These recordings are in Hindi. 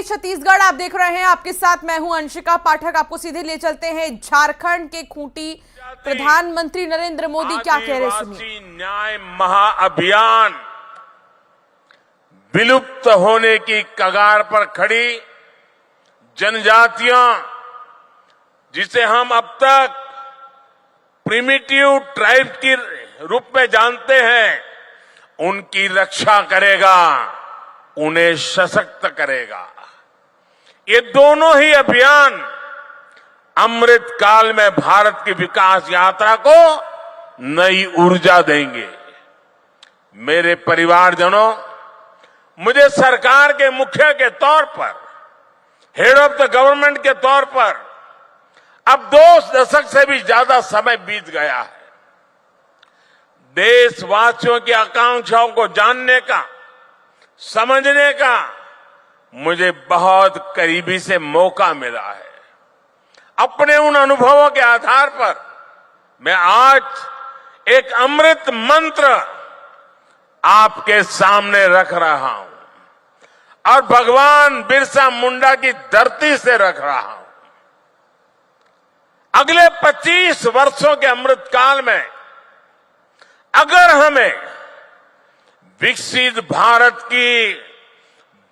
से छत्तीसगढ़ आप देख रहे हैं, आपके साथ मैं हूं अंशिका पाठक। आपको सीधे ले चलते हैं झारखंड के खूंटी। प्रधानमंत्री नरेंद्र मोदी क्या कह रहे हैं, सुनिए। न्याय महाअभियान विलुप्त होने की कगार पर खड़ी जनजातियां, जिसे हम अब तक प्रिमिटिव ट्राइब के रूप में जानते हैं, उनकी रक्षा करेगा, उन्हें सशक्त करेगा। ये दोनों ही अभियान अमृत काल में भारत की विकास यात्रा को नई ऊर्जा देंगे। मेरे परिवारजनों, मुझे सरकार के मुखिया के तौर पर, हेड ऑफ द गवर्नमेंट के तौर पर अब 2 दशक से भी ज्यादा समय बीत गया है। देशवासियों की आकांक्षाओं को जानने का, समझने का मुझे बहुत करीबी से मौका मिला है। अपने उन अनुभवों के आधार पर मैं आज एक अमृत मंत्र आपके सामने रख रहा हूं और भगवान बिरसा मुंडा की धरती से रख रहा हूं। अगले 25 वर्षों के अमृत काल में अगर हमें विकसित भारत की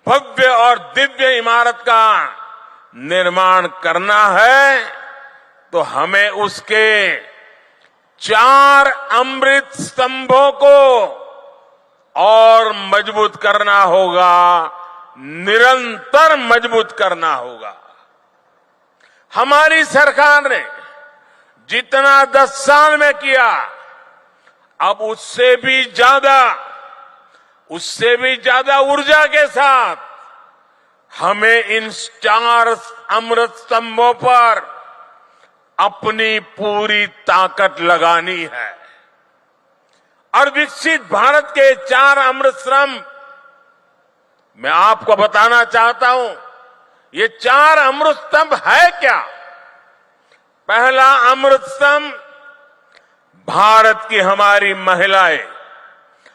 भव्य और दिव्य इमारत का निर्माण करना है, तो हमें उसके 4 अमृत स्तंभों को और मजबूत करना होगा, निरंतर मजबूत करना होगा। हमारी सरकार ने जितना 10 साल में किया, अब उससे भी ज्यादा ऊर्जा के साथ हमें इन 4 अमृत स्तंभों पर अपनी पूरी ताकत लगानी है। और विकसित भारत के 4 अमृत स्तंभ मैं आपको बताना चाहता हूं। ये 4 अमृत स्तंभ है क्या? पहला अमृत स्तंभ भारत की हमारी महिलाएं,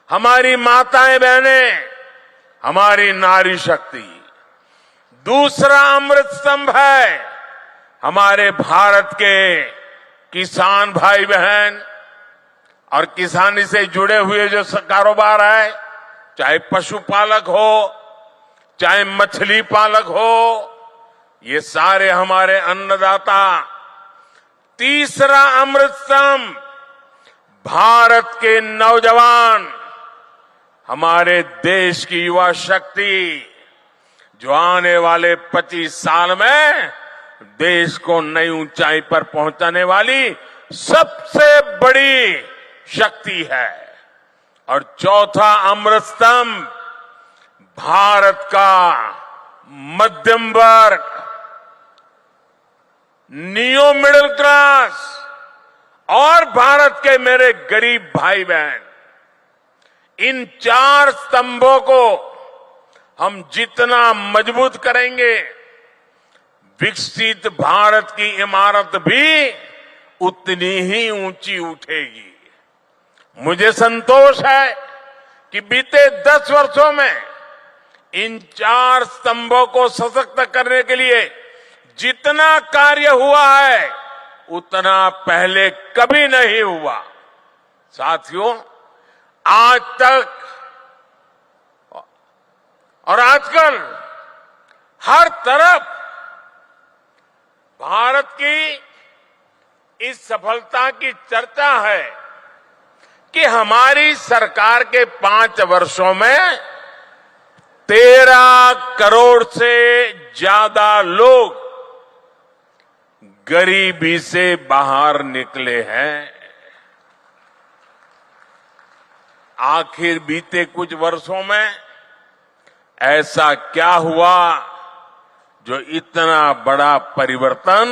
हमारी माताएं बहनें, हमारी नारी शक्ति। दूसरा अमृत स्तंभ है हमारे भारत के किसान भाई बहन और किसानी से जुड़े हुए जो कारोबार है, चाहे पशुपालक हो, चाहे मछली पालक हो, ये सारे हमारे अन्नदाता। तीसरा अमृत स्तंभ भारत के नौजवान, हमारे देश की युवा शक्ति, जो आने वाले 25 साल में देश को नई ऊंचाई पर पहुंचाने वाली सबसे बड़ी शक्ति है। और चौथा अमृत स्तंभ भारत का मध्यम वर्ग, नियो मिडिल क्लास और भारत के मेरे गरीब भाई बहन। इन 4 स्तंभों को हम जितना मजबूत करेंगे, विकसित भारत की इमारत भी उतनी ही ऊंची उठेगी। मुझे संतोष है कि बीते 10 वर्षों में इन 4 स्तंभों को सशक्त करने के लिए जितना कार्य हुआ है, उतना पहले कभी नहीं हुआ। साथियों, आज तक और आजकल हर तरफ भारत की इस सफलता की चर्चा है कि हमारी सरकार के 5 वर्षों में 13 करोड़ से ज्यादा लोग गरीबी से बाहर निकले हैं। आखिर बीते कुछ वर्षों में ऐसा क्या हुआ जो इतना बड़ा परिवर्तन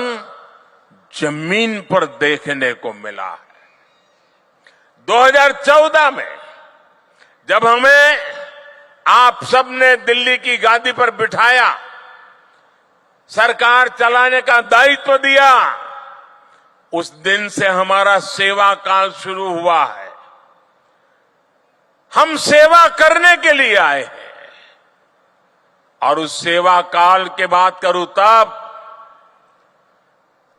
जमीन पर देखने को मिला है? 2014 में जब हमें आप सबने दिल्ली की गादी पर बिठाया, सरकार चलाने का दायित्व दिया, उस दिन से हमारा सेवा काल शुरू हुआ है। हम सेवा करने के लिए आए हैं और उस सेवा काल की बात करूं तब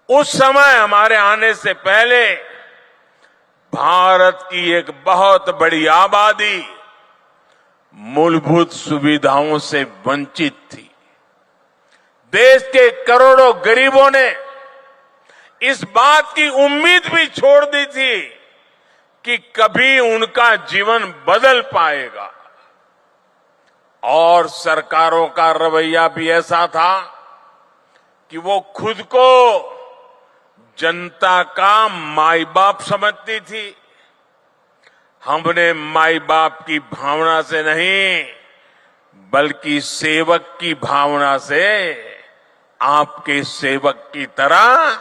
उस समय हमारे आने से पहले भारत की एक बहुत बड़ी आबादी मूलभूत सुविधाओं से वंचित थी। देश के करोड़ों गरीबों ने इस बात की उम्मीद भी छोड़ दी थी कि कभी उनका जीवन बदल पाएगा। और सरकारों का रवैया भी ऐसा था कि वो खुद को जनता का माई बाप समझती थी। हमने माई बाप की भावना से नहीं बल्कि सेवक की भावना से आपके सेवक की तरह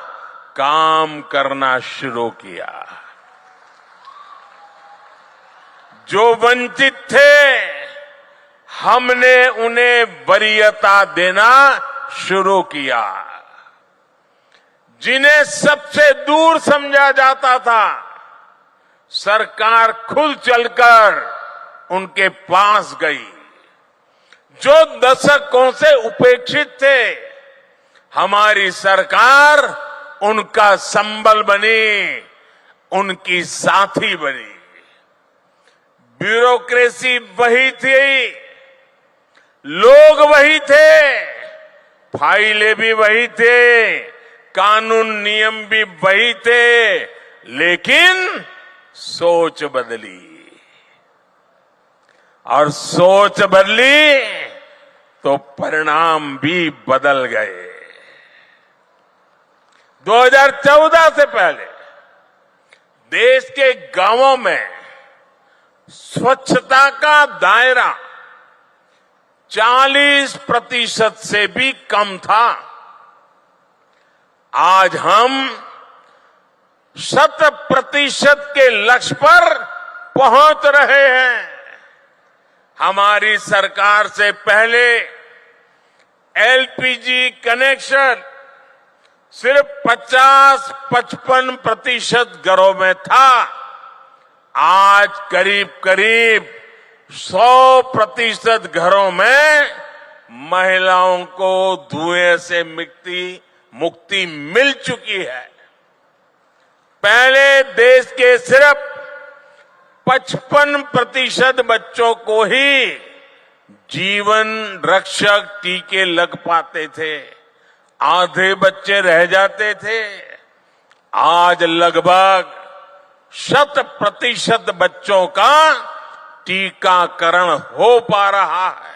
काम करना शुरू किया। जो वंचित थे हमने उन्हें वरीयता देना शुरू किया। जिन्हें सबसे दूर समझा जाता था सरकार खुद चलकर उनके पास गई। जो दशकों से उपेक्षित थे हमारी सरकार उनका संबल बनी, उनकी साथी बनी। ब्यूरोक्रेसी वही थी, लोग वही थे, फाइलें भी वही थे, कानून नियम भी वही थे, लेकिन सोच बदली। और सोच बदली तो परिणाम भी बदल गए। 2014 से पहले देश के गांवों में स्वच्छता का दायरा 40% से भी कम था। आज हम 100% के लक्ष्य पर पहुंच रहे हैं। हमारी सरकार से पहले एलपीजी कनेक्शन सिर्फ 50-55% घरों में था। आज करीब करीब 100% घरों में महिलाओं को धुएं से मुक्ति मिल चुकी है। पहले देश के सिर्फ 55% बच्चों को ही जीवन रक्षक टीके लग पाते थे, आधे बच्चे रह जाते थे। आज लगभग 100% बच्चों का टीकाकरण हो पा रहा है।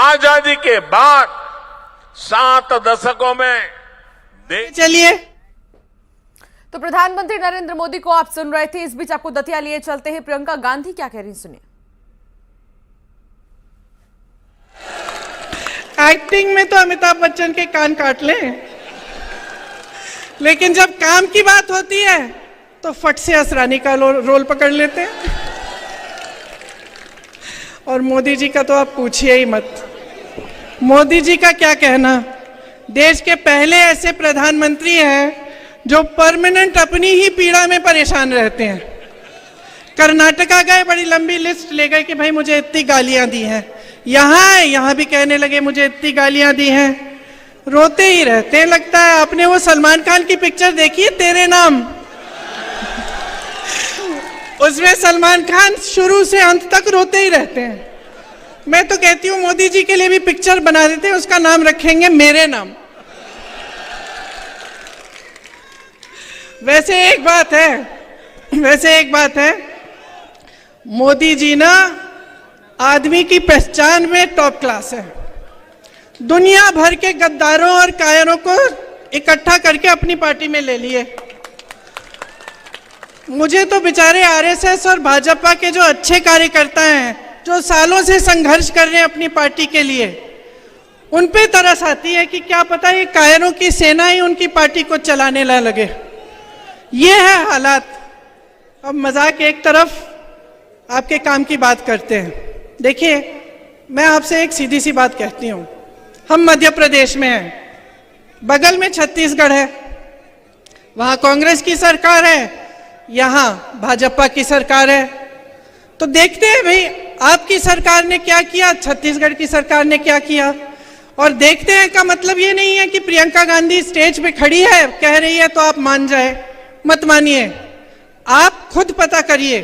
आजादी के बाद 7 दशकों में चलिए तो प्रधानमंत्री नरेंद्र मोदी को आप सुन रहे थे। इस बीच आपको दतिया लिए चलते हैं। प्रियंका गांधी क्या कह रही सुनिए। एक्टिंग में तो अमिताभ बच्चन के कान काट लें, लेकिन जब काम की बात होती है तो फट से असरानी का रोल पकड़ लेते हैं। और मोदी जी का तो आप पूछिए ही मत। मोदी जी का क्या कहना, देश के पहले ऐसे प्रधानमंत्री हैं जो परमानेंट अपनी ही पीड़ा में परेशान रहते हैं। कर्नाटका गए, बड़ी लंबी लिस्ट ले गए कि भाई मुझे इतनी गालियां दी हैं। यहाँ भी कहने लगे मुझे इतनी गालियां दी हैं। रोते ही रहते हैं। लगता है आपने वो सलमान खान की पिक्चर देखी है तेरे नाम, उसमें सलमान खान शुरू से अंत तक रोते ही रहते हैं। मैं तो कहती हूँ मोदी जी के लिए भी पिक्चर बना देते हैं, उसका नाम रखेंगे मेरे नाम। वैसे एक बात है, मोदी जी ना आदमी की पहचान में टॉप क्लास है। दुनिया भर के गद्दारों और कायरों को इकट्ठा करके अपनी पार्टी में ले लिए। मुझे तो बेचारे आरएसएस और भाजपा के जो अच्छे कार्यकर्ता हैं, जो सालों से संघर्ष कर रहे हैं अपनी पार्टी के लिए, उन पे तरस आती है कि क्या पता ये कायरों की सेना ही उनकी पार्टी को चलाने ना लगे। ये है हालात। अब मजाक एक तरफ, आपके काम की बात करते हैं। देखिए, मैं आपसे एक सीधी सी बात कहती हूँ। हम मध्य प्रदेश में हैं, बगल में छत्तीसगढ़ है, वहाँ कांग्रेस की सरकार है, यहाँ भाजपा की सरकार है। तो देखते हैं भाई आपकी सरकार ने क्या किया, छत्तीसगढ़ की सरकार ने क्या किया। और देखते हैं का मतलब ये नहीं है कि प्रियंका गांधी स्टेज पे खड़ी है, कह रही है तो आप मान जाए, मत मानिए। आप खुद पता करिए,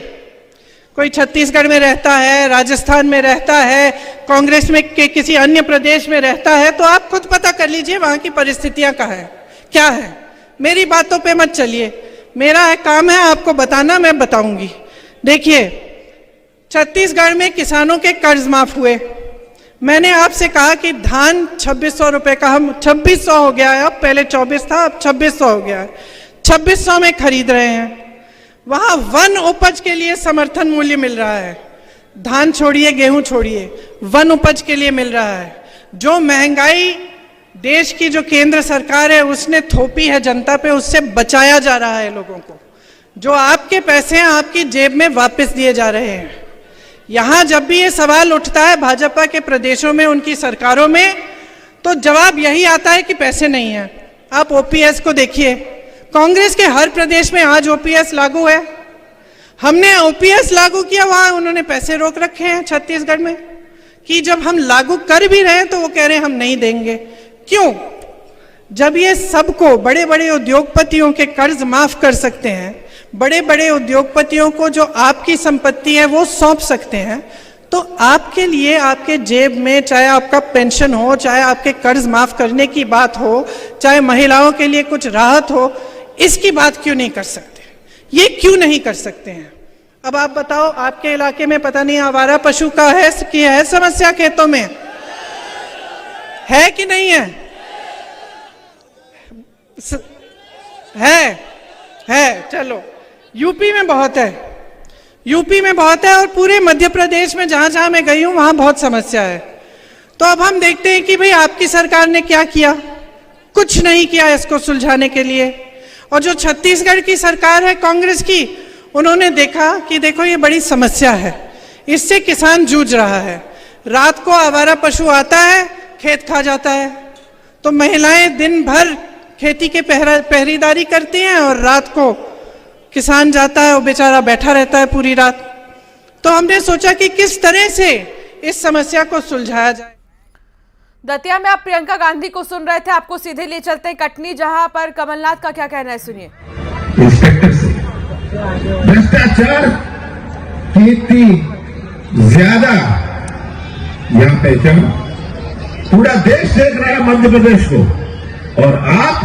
कोई छत्तीसगढ़ में रहता है, राजस्थान में रहता है, कांग्रेस में के किसी अन्य प्रदेश में रहता है, तो आप खुद पता कर लीजिए वहां की परिस्थितियां क्या है। मेरी बातों पे मत चलिए, मेरा काम है आपको बताना, मैं बताऊंगी। देखिए, छत्तीसगढ़ में किसानों के कर्ज माफ हुए। मैंने आपसे कहा कि धान 2600 रुपए का, हम 2600 हो गया है, अब पहले 24 था, अब 2600 हो गया है, 2600 में खरीद रहे हैं। वहां वन उपज के लिए समर्थन मूल्य मिल रहा है, धान छोड़िए गेहूं छोड़िए, वन उपज के लिए मिल रहा है। जो महंगाई देश की जो केंद्र सरकार है उसने थोपी है जनता पे, उससे बचाया जा रहा है लोगों को। जो आपके पैसे हैं आपकी जेब में वापस दिए जा रहे हैं। यहां जब भी ये सवाल उठता है भाजपा के प्रदेशों में, उनकी सरकारों में, तो जवाब यही आता है कि पैसे नहीं है। आप ओपीएस को देखिए, कांग्रेस के हर प्रदेश में आज ओपीएस लागू है। हमने ओपीएस लागू किया, वहां उन्होंने पैसे रोक रखे हैं छत्तीसगढ़ में, कि जब हम लागू कर भी रहे हैं तो वो कह रहे हैं हम नहीं देंगे। क्यों? जब ये सबको, बड़े बड़े उद्योगपतियों के कर्ज माफ कर सकते हैं, बड़े बड़े उद्योगपतियों को जो आपकी संपत्ति है वो सौंप सकते हैं, तो आपके लिए, आपके जेब में, चाहे आपका पेंशन हो, चाहे आपके कर्ज माफ करने की बात हो, चाहे महिलाओं के लिए कुछ राहत हो, इसकी बात क्यों नहीं कर सकते? ये क्यों नहीं कर सकते हैं? अब आप बताओ, आपके इलाके में पता नहीं आवारा पशु का है कि है समस्या, खेतों में है कि नहीं है? है। चलो, यूपी में बहुत है, यूपी में बहुत है, और पूरे मध्य प्रदेश में जहां जहां मैं गई हूं वहां बहुत समस्या है। तो अब हम देखते हैं कि भाई आपकी सरकार ने क्या किया, कुछ नहीं किया इसको सुलझाने के लिए। और जो छत्तीसगढ़ की सरकार है कांग्रेस की, उन्होंने देखा कि देखो ये बड़ी समस्या है, इससे किसान जूझ रहा है। रात को आवारा पशु आता है, खेत खा जाता है, तो महिलाएं दिन भर खेती के पहरेदारी करती हैं और रात को किसान जाता है, वो बेचारा बैठा रहता है पूरी रात। तो हमने सोचा कि किस तरह से इस समस्या को सुलझाया जाए। दतिया में आप प्रियंका गांधी को सुन रहे थे, आपको सीधे ले चलते हैं कटनी, जहां पर कमलनाथ का क्या कहना है, सुनिए। इंस्पेक्टर से भ्रष्टाचार की इतनी ज्यादा यहाँ पहचान, पूरा देश देख रहा है मध्य प्रदेश को, और आप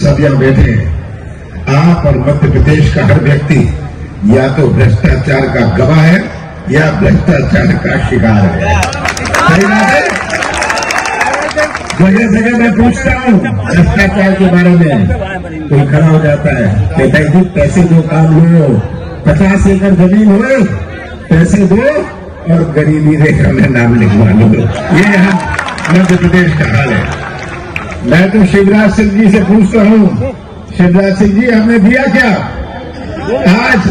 सब यहाँ बैठे हैं। आप और मध्य प्रदेश का हर व्यक्ति या तो भ्रष्टाचार का गवाह है या भ्रष्टाचार का शिकार है। सही बात है? जगह जगह मैं पूछता हूँ भ्रष्टाचार के बारे में, कोई खड़ा हो जाता है कि भाई जी पैसे दो, काम लो, 50 एकड़ जमीन हो, पैसे दो और गरीबी रेखा में नाम लिखवा लो। ये हम मध्य प्रदेश का हाल है। मैं तो शिवराज सिंह जी से पूछता हूँ, शिवराज सिंह जी हमने दिया क्या? आज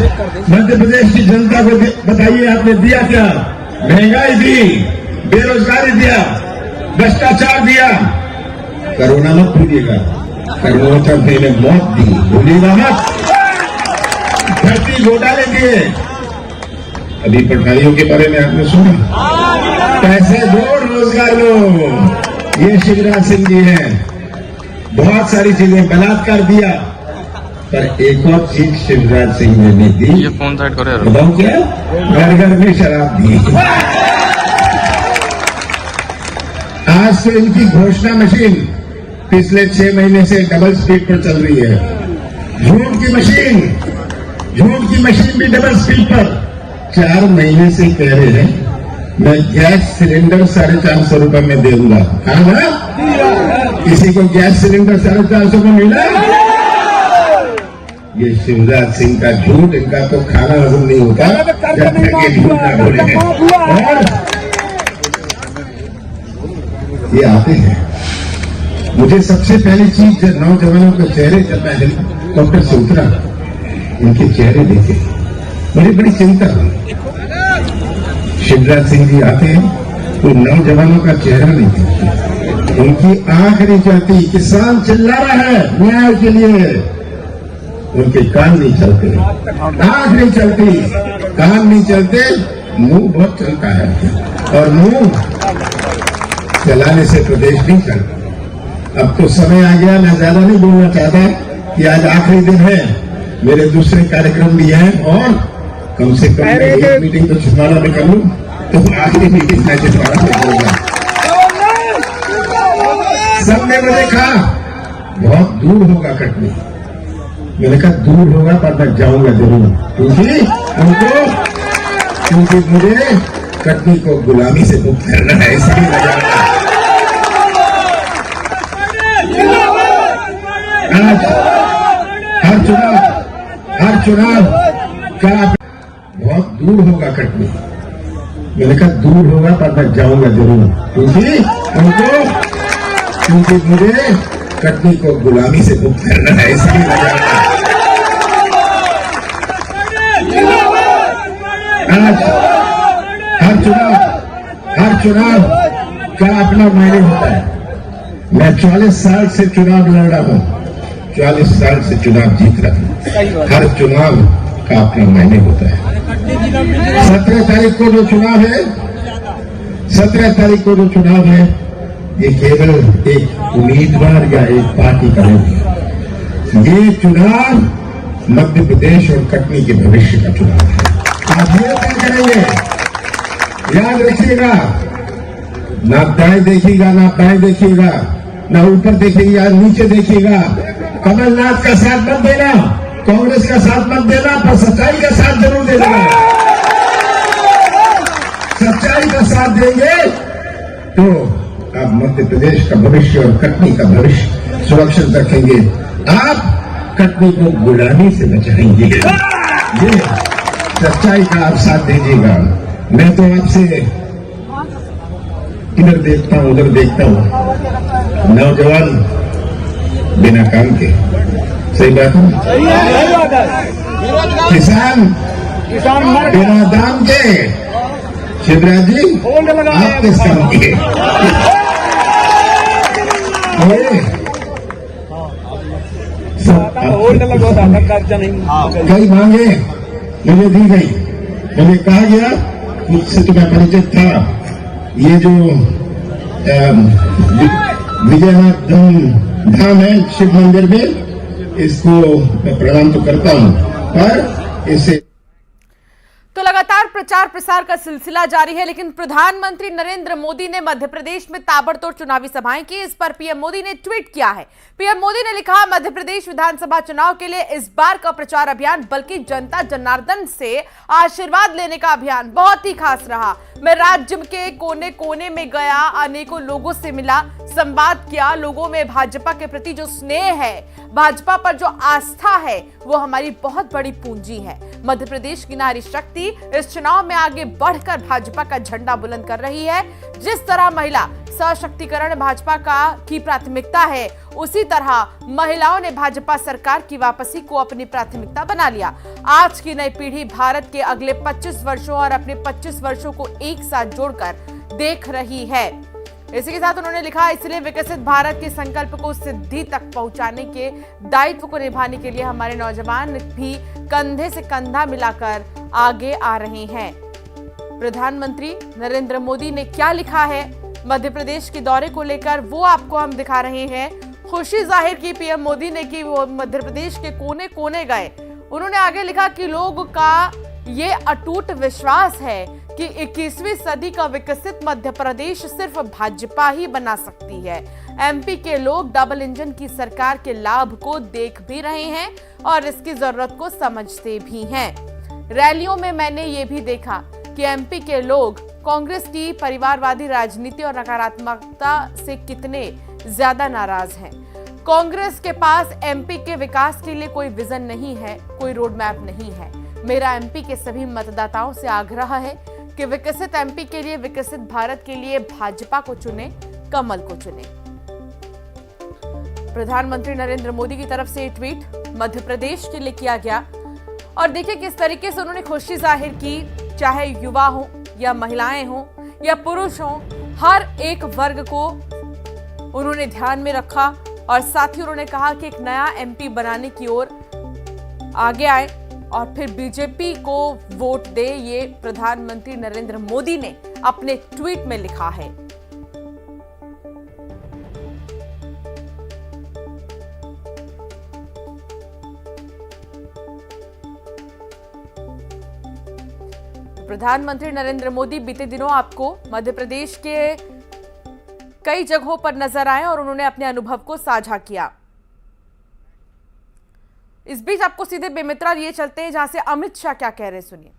मध्य प्रदेश की जनता को बताइए आपने दिया क्या? महंगाई दी, बेरोजगारी दिया, भ्रष्टाचार दिया, कोरोना मत भूलिएगा, कोरोना ने मौत दी, भूलिएगा मत, भर्ती घोटाले दिए, अभी पढ़ाइयों के बारे में आपने सुना, पैसे दो रोजगार लो, ये शिवराज सिंह जी हैं। बहुत सारी चीजें, बलात्कार दिया, पर एक और चीज शिवराज सिंह ने नहीं दी। ये फोन साइड करो यार। बताऊं क्या? घर घर में शराब दी। आज तो इनकी घोषणा मशीन पिछले 6 महीने से डबल स्पीड पर चल रही है। झूठ की मशीन भी डबल स्पीड पर। 4 महीने से कह रहे हैं मैं गैस सिलेंडर 450 रुपए में दे दूंगा। हाँ ना? किसी को गैस सिलेंडर 450 में मिला? ये शिवराज सिंह का झूठ, इनका तो खाना हजम नहीं होता जब तक ये झूठ ना बोले। और ये आते हैं, मुझे सबसे पहली चीज जब नौजवानों के चेहरे, जब मैं हेलीकॉप्टर से उतरा, इनके चेहरे देखे, मुझे बड़ी चिंता हुई। शिवराज सिंह जी आते हैं तो नौजवानों का चेहरा नहीं दिखता, उनकी आंख नहीं चलती। किसान चिल्ला रहा है न्याय के लिए, उनके कान नहीं चलते, आंख नहीं चलती, कान नहीं चलते, मुंह बहुत चलता है और मुंह चलाने से प्रदेश नहीं चलता। अब तो समय आ गया, मैं ज्यादा नहीं बोलना चाहता कि आज आखिरी दिन है, मेरे दूसरे कार्यक्रम भी हैं और कम से कम एक मीटिंग तो छिंदवाड़ा में कर लूं, तो आखिरी मीटिंग मैं छिंदवाड़ा में करूंगा। सबने मुझे कहा बहुत दूर होगा कटनी, मैंने कहा दूर होगा पर मैं जाऊंगा जरूर, क्योंकि मुझे कटनी को गुलामी से मुक्त करना है, इसलिए मैं जाऊंगा। आज हर चुनाव का बहुत दूर होगा कटनी, मैंने कहा दूर होगा पर मैं जाऊंगा जरूर, क्योंकि मुझे कटनी को गुलामी से मुक्त करना है, इसलिए मैं जाऊंगा। आज हर चुनाव का अपना मायने होता है। मैं 44 साल से चुनाव लड़ रहा हूं, 44 साल से चुनाव जीत रहा हूं। हर चुनाव का अपना मायने होता है। 17 तारीख को जो चुनाव है, 17 तारीख को जो चुनाव है, ये केवल एक उम्मीदवार या एक पार्टी का नहीं, ये चुनाव मध्य प्रदेश और कटनी के भविष्य का चुनाव है। आप ये तय करेंगे, याद रखिएगा, ना दाएं देखिएगा ना बाएं देखिएगा, ना ऊपर देखिएगा नीचे देखिएगा। कमलनाथ का साथ मत देना, कांग्रेस का साथ मत देना, पर सच्चाई का साथ जरूर दे देना। सच्चाई का साथ देंगे तो आप मध्य प्रदेश का भविष्य और कटनी का भविष्य सुरक्षित रखेंगे। आप कटनी को गुलामी से बचाएंगे, ये सच्चाई का आप साथ दीजिएगा। मैं तो आपसे इधर देखता हूं उधर देखता हूं, नौजवान बिना काम के, सही बात है, किसान बिना दाम के, शिवराज जी आप किस काम के? कई मांगे मुझे दी गई, मुझे कहा गया, मुझसे तो मैं परिचित था, ये जो विजयनाथ धाम है शिव मंदिर में, इसको मैं प्रणाम तो करता हूं, पर इसे तो लगातार प्रचार प्रसार का सिलसिला जारी है, लेकिन प्रधानमंत्री नरेंद्र मोदी ने मध्य प्रदेश में ताबड़तोड़ चुनावी सभाएं की। इस पर पीएम मोदी ने ट्वीट किया है। पीएम मोदी ने लिखा, मध्य प्रदेश विधानसभा चुनाव के लिए इस बार का प्रचार अभियान बल्कि जनता जनार्दन से आशीर्वाद लेने का अभियान बहुत ही खास रहा। मैं राज्य के कोने कोने में गया, अनेकों लोगों से मिला, संवाद किया। लोगों में भाजपा के प्रति जो स्नेह है, भाजपा पर जो आस्था है, वो हमारी बहुत बड़ी पूंजी है। मध्य प्रदेश की नारी शक्ति इस चुनाव में आगे बढ़कर भाजपा का झंडा बुलंद कर रही है। जिस तरह महिला सशक्तिकरण भाजपा की प्राथमिकता है, उसी तरह महिलाओं ने भाजपा सरकार की वापसी को अपनी प्राथमिकता बना लिया। आज की नई पीढ़ी भारत के अगले 25 वर्षों और अपने 25 वर्षों को एक साथ जोड़कर देख रही है। इसी के साथ उन्होंने लिखा, इसलिए विकसित भारत के संकल्प को सिद्धि तक पहुंचाने के दायित्व को निभाने के लिए हमारे नौजवान भी कंधे से कंधा मिलाकर आगे आ रहे हैं। प्रधानमंत्री नरेंद्र मोदी ने क्या लिखा है मध्य प्रदेश के दौरे को लेकर, वो आपको हम दिखा रहे हैं। खुशी जाहिर की पीएम मोदी ने कि वो मध्य प्रदेश के कोने कोने गए। उन्होंने आगे लिखा कि लोगों का ये अटूट विश्वास है कि 21वीं सदी का विकसित मध्य प्रदेश सिर्फ भाजपा ही बना सकती है। एमपी के लोग डबल इंजन की सरकार के लाभ को देख भी रहे हैं और इसकी जरूरत को समझते भी हैं। रैलियों में मैंने ये भी देखा कि एमपी के लोग कांग्रेस की परिवारवादी राजनीति और नकारात्मकता से कितने ज्यादा नाराज हैं। कांग्रेस के पास एमपी के विकास के लिए कोई विजन नहीं है, कोई रोड मैप नहीं है। मेरा एमपी के सभी मतदाताओं से आग्रह है कि विकसित एमपी के लिए, विकसित भारत के लिए भाजपा को चुने, कमल को चुने। प्रधानमंत्री नरेंद्र मोदी की तरफ से ट्वीट मध्य प्रदेश के लिए किया गया और देखिए किस तरीके से उन्होंने खुशी जाहिर की। चाहे युवा हो या महिलाएं हो या पुरुष हो, हर एक वर्ग को उन्होंने ध्यान में रखा और साथ ही उन्होंने कहा कि एक नया एमपी बनाने की ओर आगे आए और फिर बीजेपी को वोट दे, ये प्रधानमंत्री नरेंद्र मोदी ने अपने ट्वीट में लिखा है। प्रधानमंत्री नरेंद्र मोदी बीते दिनों आपको मध्य प्रदेश के कई जगहों पर नजर आए और उन्होंने अपने अनुभव को साझा किया। इस बीच आपको सीधे बेमित्रा लिए चलते हैं, जहां से अमित शाह क्या कह रहे हैं, सुनिए।